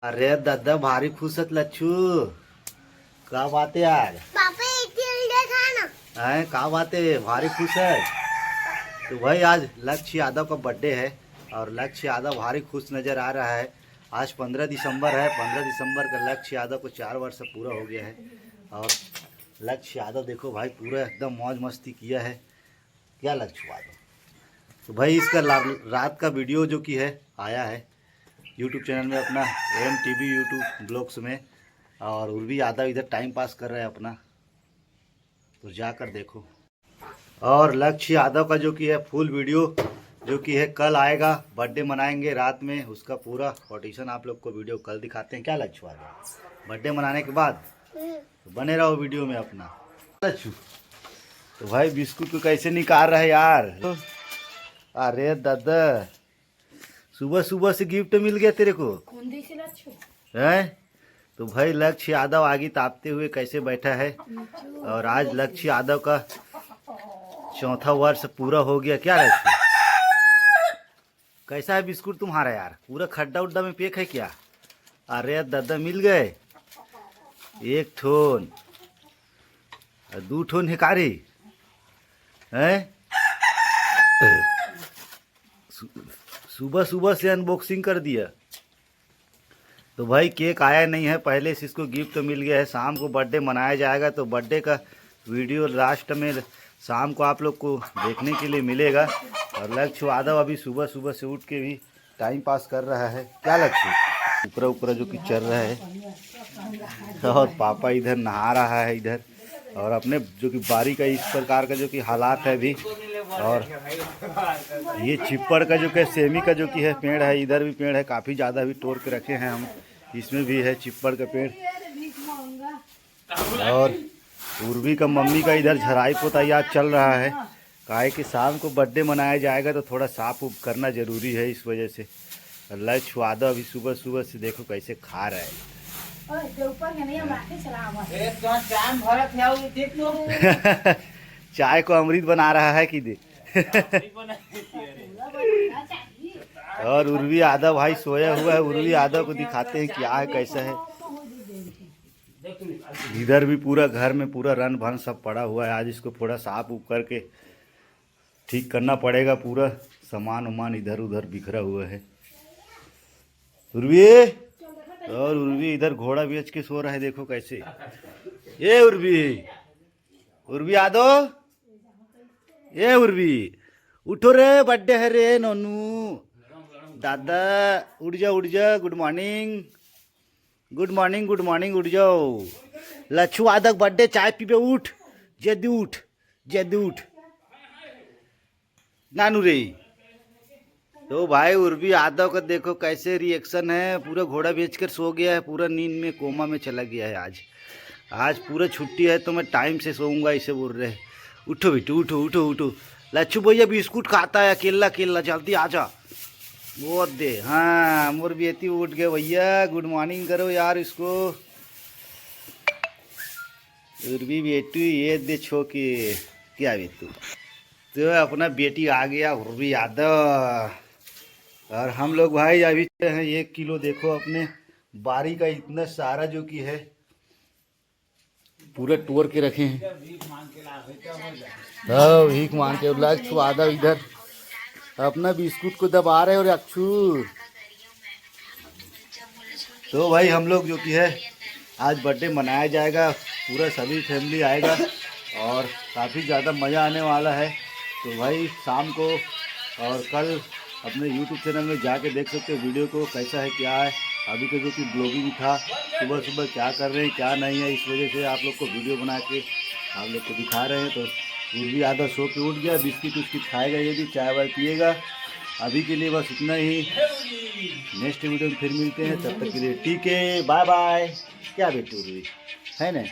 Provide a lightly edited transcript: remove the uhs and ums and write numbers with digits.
अरे दादा भारी खुश है लच्छू। क्या बात है यार? पापा खा ना। है क्या बात है, भारी खुश है। तो भाई आज लक्ष्य यादव का बर्थडे है और लक्ष्य यादव भारी खुश नज़र आ रहा है। आज 15 दिसंबर है। 15 दिसंबर का लक्ष्य यादव को 4 वर्ष पूरा हो गया है। और लक्ष्य यादव देखो भाई पूरा एकदम मौज मस्ती किया है। क्या लक्ष्य यादव? तो भाई इसका रात का वीडियो जो कि है आया है यूट्यूब चैनल में अपना AMTV यूट्यूब ब्लॉग्स में। और उर्वी यादव इधर टाइम पास कर रहे हैं अपना, तो जाकर देखो। और लक्ष्य यादव का जो कि है फुल वीडियो जो कि है कल आएगा। बर्थडे मनाएंगे रात में, उसका पूरा ऑडिशन आप लोग को वीडियो कल दिखाते हैं। क्या लक्ष्य यादव? बर्थडे मनाने के बाद तो बने रहो वीडियो में अपना। लक्ष्य तो भाई बिस्कुट को कैसे निकाल रहे यार? अरे दादा सुबह सुबह से गिफ्ट मिल गया तेरे को है। तो भाई लक्ष्य यादव आगे तापते हुए कैसे बैठा है। और आज लक्ष्य यादव का 4था वर्ष पूरा हो गया। क्या लक्ष्य कैसा है बिस्कुट तुम्हारा यार? पूरा खड्डा उड्डा में पैक है क्या? अरे दादा मिल गए। 1 ठोन 2 ठोन हिकारी है। सुबह सुबह से अनबॉक्सिंग कर दिया। तो भाई केक आया नहीं है, पहले से इसको गिफ्ट तो मिल गया है। शाम को बर्थडे मनाया जाएगा तो बर्थडे का वीडियो लास्ट में शाम को आप लोग को देखने के लिए मिलेगा। और लक्ष्य यादव अभी सुबह सुबह से उठ के भी टाइम पास कर रहा है। क्या लक्ष्य ऊपरा ऊपरा जो कि चल रहा है। और पापा इधर नहा रहा है इधर। और अपने जो कि बारी का इस प्रकार का जो कि हालात है अभी। और ये चिप्पड़ का जो कि सेमी का जो कि है पेड़ है, इधर भी पेड़ है काफ़ी ज़्यादा अभी तोड़ के रखे हैं हम। इसमें भी है चिप्पड़ का पेड़। और उर्वी का मम्मी का इधर झराई पोताई आज चल रहा है। काहे कि शाम को बर्थडे मनाया जाएगा तो थोड़ा साफ उफ करना ज़रूरी है, इस वजह से। लक्ष्य यादव अभी सुबह सुबह से देखो कैसे खा रहा है। चाय को अमृत बना रहा है कि दे। और उर्वी यादव भाई सोया हुआ है। उर्वी यादव को दिखाते हैं क्या है कैसा है। इधर भी पूरा घर में पूरा रन भन सब पड़ा हुआ है। आज इसको थोड़ा साफ उफ करके ठीक करना पड़ेगा। पूरा सामान उमान इधर उधर बिखरा हुआ है। उर्वी और उर्वी इधर घोड़ा बेच के सो रहा है, देखो कैसे। ये उर्वी उर्वी यादव, ये उर्वी उठो रे, बर्थडे है रे नोनू। दादा उठ जा उठ जा। Good morning good morning good morning. उठ जाओ लच्छू यादव बर्थडे, चाय पीबे उठ। जल्दी उठ जल्दी उठ नानू रे। तो भाई उर्वी यादव का देखो कैसे रिएक्शन है। पूरा घोड़ा बेचकर सो गया है, पूरा नींद में कोमा में चला गया है। आज पूरा छुट्टी है तो मैं टाइम से सोऊंगा, इसे बोल रहे। उठो बेटू उठो उठो उठो। लच्छू भैया बिस्कुट खाता है अकेला अकेला, जल्दी आ जा वो दे। हाँ मोर बेटी उठ गए भैया, गुड मॉर्निंग करो यार इसको। उर्वी बेटू ये दे छो के क्या बेटू। तो अपना बेटी आ गया उर्वी यादव। और हम लोग भाई अभी हैं 1 किलो देखो अपने बारी का इतना सारा जो कि है पूरा तोड़ के रखे हैं। हाँ भीख मांग के लक्ष्य यादव इधर अपना बिस्कुट को दबा रहे और अक्षू। तो भाई हम लोग जो कि है आज बर्थडे मनाया जाएगा, पूरा सभी फैमिली आएगा और काफ़ी ज़्यादा मज़ा आने वाला है। तो भाई शाम को और कल अपने YouTube चैनल में जाके देख सकते हो वीडियो को कैसा है क्या है। अभी तो जो कि ब्लॉगिंग था सुबह सुबह क्या कर रहे हैं क्या नहीं है, इस वजह से आप लोग को वीडियो बना के आप लोग को दिखा रहे हैं। तो उर्वी यादव सो के उठ गया, बिस्किट उस्किट खाएगा, ये भी चाय वाय पिएगा। अभी के लिए बस इतना ही। नेक्स्ट वीडियो में फिर मिलते हैं, तब तक के लिए ठीक है, बाय बाय। क्या बेटी उर्वी है ना।